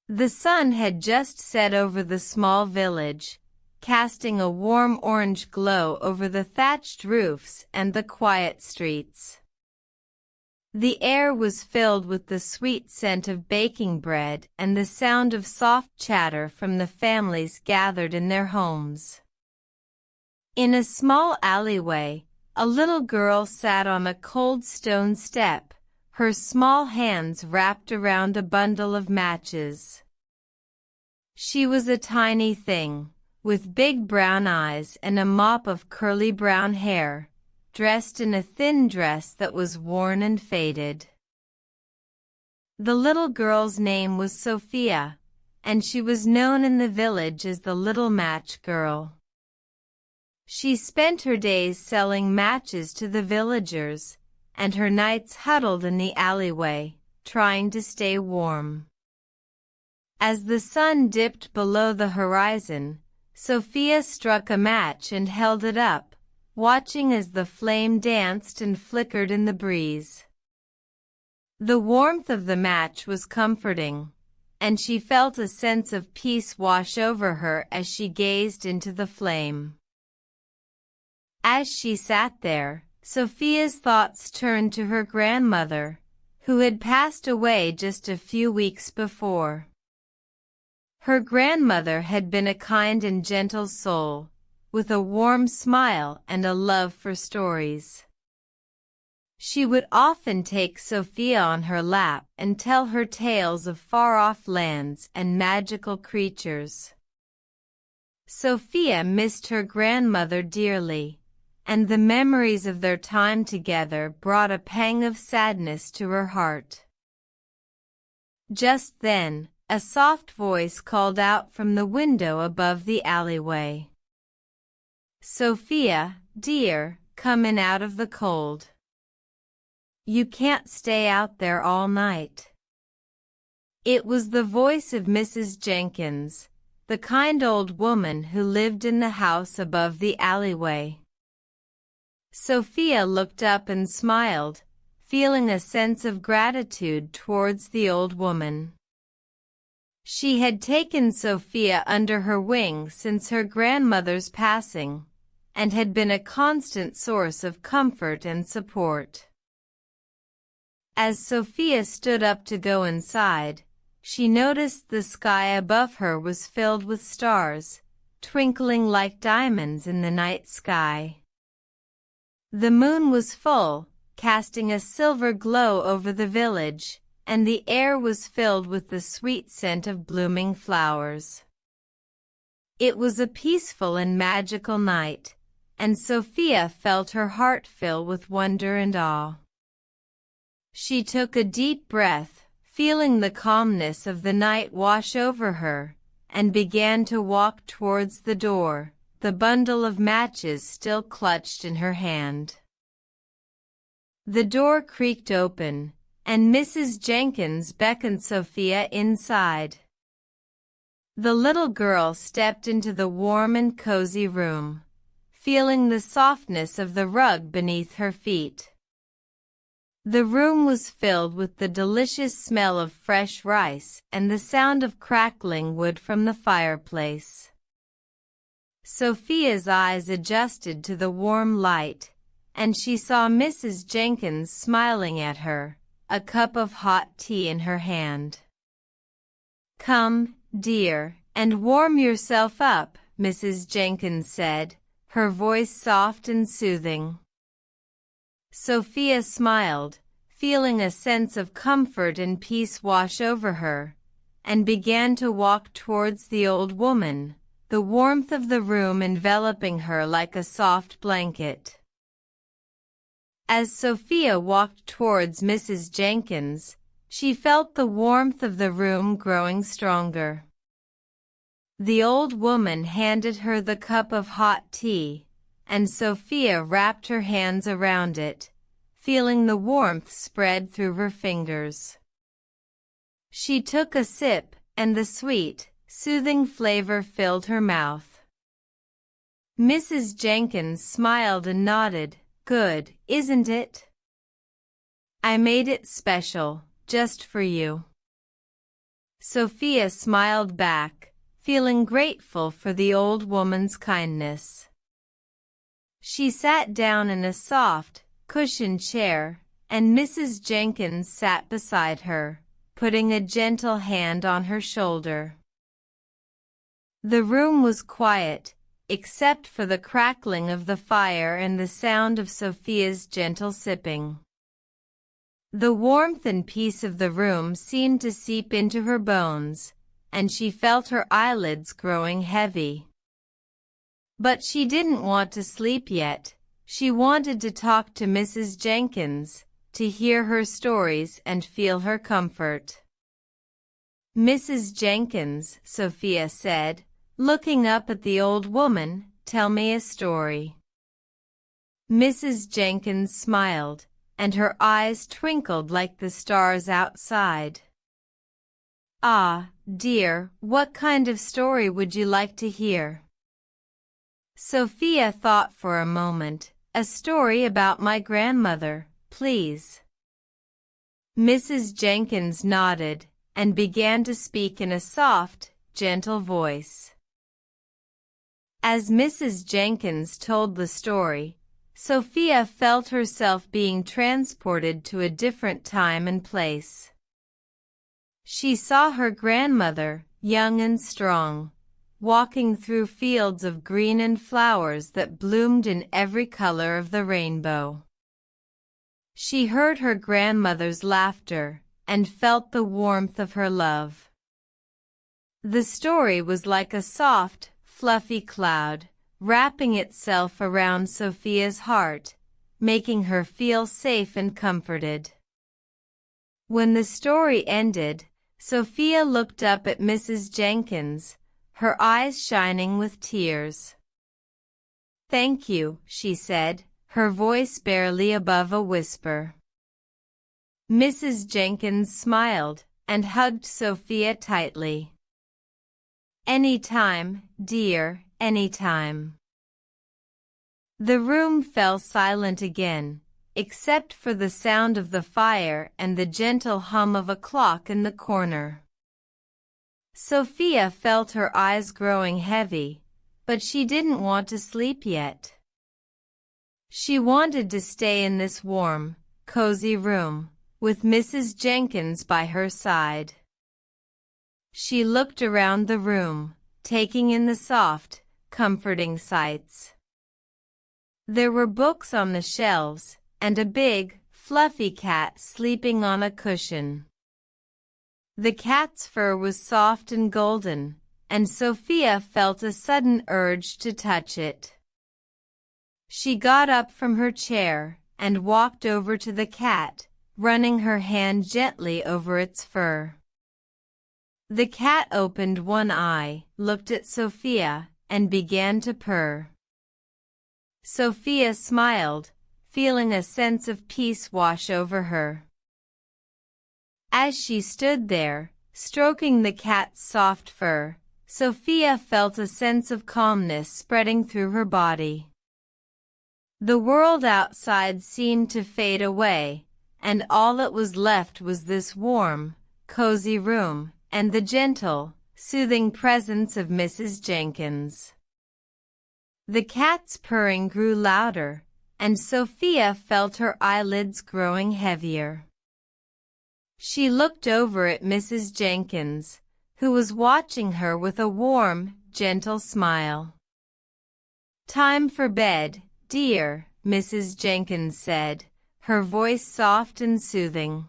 The sun had just set over the small village, casting a warm orange glow over the thatched roofs and the quiet streets. The air was filled with the sweet scent of baking bread and the sound of soft chatter from the families gathered in their homes. In a small alleyway, a little girl sat on a cold stone step, her small hands wrapped around a bundle of matches. She was a tiny thing, with big brown eyes and a mop of curly brown hair, dressed in a thin dress that was worn and faded. The little girl's name was Sophia, and she was known in the village as the Little Match Girl. She spent her days selling matches to the villagers, and her nights huddled in the alleyway, trying to stay warm. As the sun dipped below the horizon, Sophia struck a match and held it up, watching as the flame danced and flickered in the breeze. The warmth of the match was comforting, and she felt a sense of peace wash over her as she gazed into the flame. As she sat there, Sophia's thoughts turned to her grandmother, who had passed away just a few weeks before. Her grandmother had been a kind and gentle soul, with a warm smile and a love for stories. She would often take Sophia on her lap and tell her tales of far-off lands and magical creatures. Sophia missed her grandmother dearly, and the memories of their time together brought a pang of sadness to her heart. Just then, a soft voice called out from the window above the alleyway. "Sophia, dear, come in out of the cold. You can't stay out there all night." It was the voice of Mrs. Jenkins, the kind old woman who lived in the house above the alleyway. Sophia looked up and smiled, feeling a sense of gratitude towards the old woman. She had taken Sophia under her wing since her grandmother's passing, and had been a constant source of comfort and support. As Sophia stood up to go inside, she noticed the sky above her was filled with stars, twinkling like diamonds in the night sky. The moon was full, casting a silver glow over the village, and the air was filled with the sweet scent of blooming flowers. It was a peaceful and magical night, and Sophia felt her heart fill with wonder and awe. She took a deep breath, feeling the calmness of the night wash over her, and began to walk towards the door, the bundle of matches still clutched in her hand. The door creaked open, and Mrs. Jenkins beckoned Sophia inside. The little girl stepped into the warm and cozy room, feeling the softness of the rug beneath her feet. The room was filled with the delicious smell of fresh rice and the sound of crackling wood from the fireplace. Sophia's eyes adjusted to the warm light, and she saw Mrs. Jenkins smiling at her, a cup of hot tea in her hand. "Come, dear, and warm yourself up," Mrs. Jenkins said, her voice soft and soothing. Sophia smiled, feeling a sense of comfort and peace wash over her, and began to walk towards the old woman, the warmth of the room enveloping her like a soft blanket. As Sophia walked towards Mrs. Jenkins, she felt the warmth of the room growing stronger. The old woman handed her the cup of hot tea, and Sophia wrapped her hands around it, feeling the warmth spread through her fingers. She took a sip, and the sweet, soothing flavor filled her mouth. Mrs. Jenkins smiled and nodded. "Good, isn't it? I made it special, just for you." Sophia smiled back, feeling grateful for the old woman's kindness. She sat down in a soft, cushioned chair, and Mrs. Jenkins sat beside her, putting a gentle hand on her shoulder. The room was quiet, except for the crackling of the fire and the sound of Sophia's gentle sipping. The warmth and peace of the room seemed to seep into her bones, and she felt her eyelids growing heavy. But she didn't want to sleep yet. She wanted to talk to Mrs. Jenkins, to hear her stories and feel her comfort. "Mrs. Jenkins," Sophia said, looking up at the old woman, "tell me a story." Mrs. Jenkins smiled, and her eyes twinkled like the stars outside. "Ah, dear, what kind of story would you like to hear?" Sophia thought for a moment. "A story about my grandmother, please." Mrs. Jenkins nodded, and began to speak in a soft, gentle voice. As Mrs. Jenkins told the story, Sophia felt herself being transported to a different time and place. She saw her grandmother, young and strong, walking through fields of green and flowers that bloomed in every color of the rainbow. She heard her grandmother's laughter and felt the warmth of her love. The story was like a soft, fluffy cloud, wrapping itself around Sophia's heart, making her feel safe and comforted. When the story ended, Sophia looked up at Mrs. Jenkins, her eyes shining with tears. "Thank you," she said, her voice barely above a whisper. Mrs. Jenkins smiled and hugged Sophia tightly. "Anytime, dear, anytime." The room fell silent again, except for the sound of the fire and the gentle hum of a clock in the corner. Sophia felt her eyes growing heavy, but she didn't want to sleep yet. She wanted to stay in this warm, cozy room, with Mrs. Jenkins by her side. She looked around the room, taking in the soft, comforting sights. There were books on the shelves, and a big, fluffy cat sleeping on a cushion. The cat's fur was soft and golden, and Sophia felt a sudden urge to touch it. She got up from her chair and walked over to the cat, running her hand gently over its fur. The cat opened one eye, looked at Sophia, and began to purr. Sophia smiled, feeling a sense of peace wash over her. As she stood there, stroking the cat's soft fur, Sophia felt a sense of calmness spreading through her body. The world outside seemed to fade away, and all that was left was this warm, cozy room, and the gentle, soothing presence of Mrs. Jenkins. The cat's purring grew louder, and Sophia felt her eyelids growing heavier. She looked over at Mrs. Jenkins, who was watching her with a warm, gentle smile. "Time for bed, dear," Mrs. Jenkins said, her voice soft and soothing.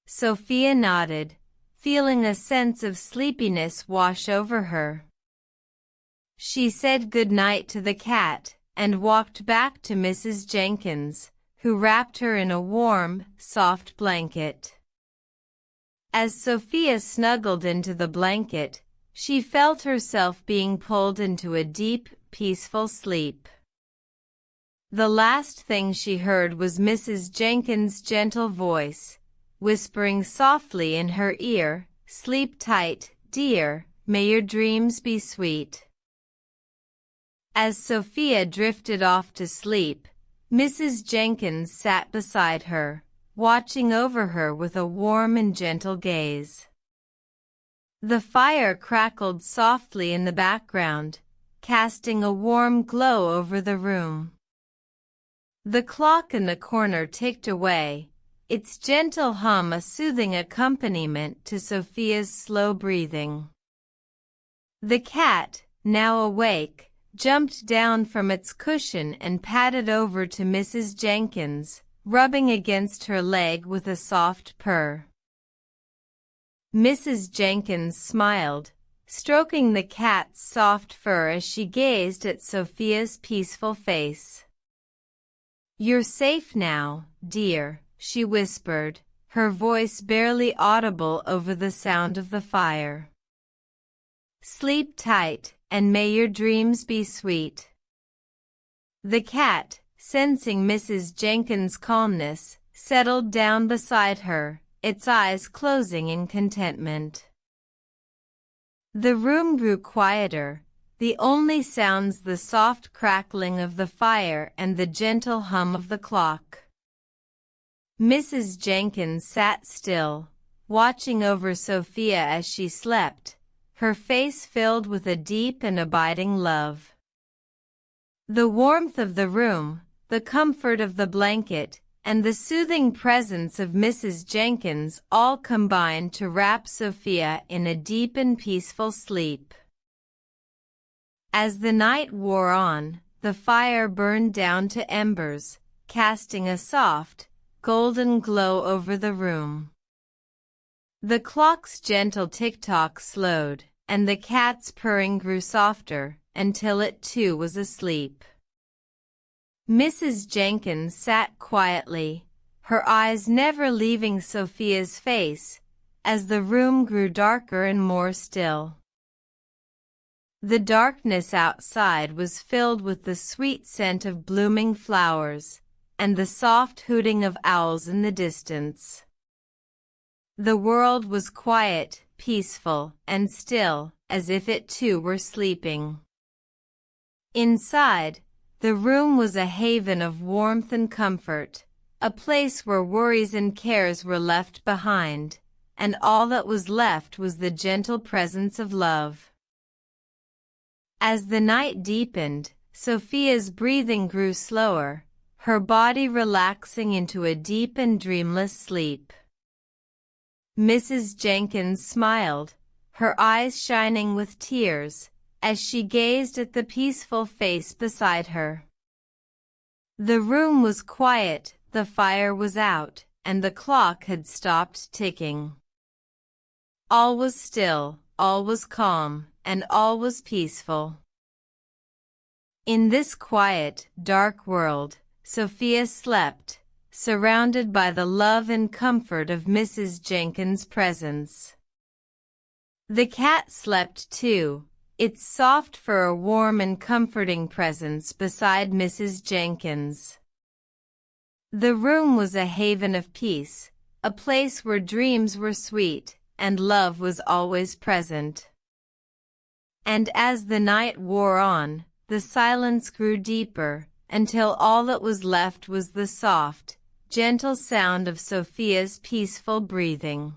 Sophia nodded, feeling a sense of sleepiness wash over her. She said good night to the cat and walked back to Mrs. Jenkins, who wrapped her in a warm, soft blanket. As Sophia snuggled into the blanket, she felt herself being pulled into a deep, peaceful sleep. The last thing she heard was Mrs. Jenkins' gentle voice, whispering softly in her ear, "Sleep tight, dear, may your dreams be sweet." As Sophia drifted off to sleep, Mrs. Jenkins sat beside her, watching over her with a warm and gentle gaze. The fire crackled softly in the background, casting a warm glow over the room. The clock in the corner ticked away, its gentle hum a soothing accompaniment to Sophia's slow breathing. The cat, now awake, jumped down from its cushion and padded over to Mrs. Jenkins, rubbing against her leg with a soft purr. Mrs. Jenkins smiled, stroking the cat's soft fur as she gazed at Sophia's peaceful face. "You're safe now, dear," she whispered, her voice barely audible over the sound of the fire. "Sleep tight, and may your dreams be sweet." The cat, sensing Mrs. Jenkins' calmness, settled down beside her, its eyes closing in contentment. The room grew quieter, the only sounds the soft crackling of the fire and the gentle hum of the clock. Mrs. Jenkins sat still, watching over Sophia as she slept, her face filled with a deep and abiding love. The warmth of the room, the comfort of the blanket, and the soothing presence of Mrs. Jenkins all combined to wrap Sophia in a deep and peaceful sleep. As the night wore on, the fire burned down to embers, casting a soft, golden glow over the room. The clock's gentle tick-tock slowed, and the cat's purring grew softer, until it too was asleep. Mrs. Jenkins sat quietly, her eyes never leaving Sophia's face, as the room grew darker and more still. The darkness outside was filled with the sweet scent of blooming flowers, and the soft hooting of owls in the distance. The world was quiet, peaceful, and still, as if it too were sleeping. Inside, the room was a haven of warmth and comfort, a place where worries and cares were left behind, and all that was left was the gentle presence of love. As the night deepened, Sophia's breathing grew slower, her body relaxing into a deep and dreamless sleep. Mrs. Jenkins smiled, her eyes shining with tears, as she gazed at the peaceful face beside her. The room was quiet, the fire was out, and the clock had stopped ticking. All was still, all was calm, and all was peaceful. In this quiet, dark world, Sophia slept, surrounded by the love and comfort of Mrs. Jenkins' presence. The cat slept too, its soft fur a warm and comforting presence beside Mrs. Jenkins. The room was a haven of peace, a place where dreams were sweet, and love was always present. And as the night wore on, the silence grew deeper, until all that was left was the soft, gentle sound of Sophia's peaceful breathing.